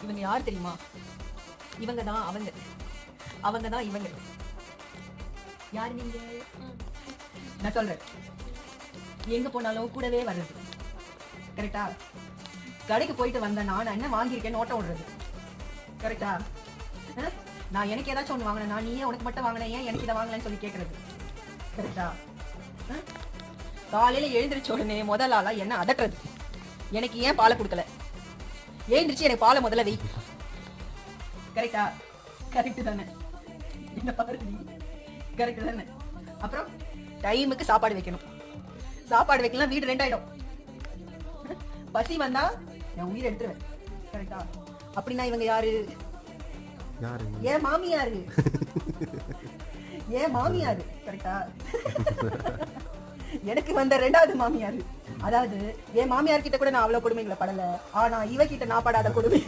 இவங்க யார் தெரியுமா? இவங்க தான் அவங்க, அவங்க தான் இவங்க. யாரு நீங்க? நான் சொல்றேன், எங்க போனாலும் கூடவே வர்றது. கரெக்டா? கடைக்கு போயிட்டு வந்த நான் என்ன வாங்கியிருக்கேன்னு ஓட்ட விடுறது. கரெக்டா? நான் எனக்கு ஏதாச்சும் ஒண்ணு வாங்கினேன், நான் நீயே உனக்கு மட்டும் வாங்கினேன், ஏன் எனக்கு இதை வாங்கலன்னு சொல்லி கேட்கறது. கரெக்டா? காலையில எழுந்திரிச்ச உடனே முதல் ஆளா என்ன அதட்டுறது. எனக்கு ஏன் பாலை கொடுக்கல, எழுந்திரிச்சு எனக்கு பாலை முதல்ல வை. கரெக்டா? கரெக்ட் தானே? என்ன பாரு, கரெக்ட் தானே? அப்புறம் டைமுக்கு சாப்பாடு வைக்கணும். சாப்பாடு வைக்கலாம் வீடு ரெண்டாயிடும். பசி வந்தா நான் உயிரை எடுத்துருவேன். கரெக்டா? அப்படின்னா இவங்க யாரு? ஏன் மாமியாரு. ஏன் மாமியாரு. கரெக்டா? எனக்கு வந்த ரெண்டாவது மாமியாரு. அதாவது என் மாமியார் கிட்ட கூட நான் அவ்வளவு கொடுமைகளை படல, ஆனா இவ கிட்ட நான் படாத கொடுமை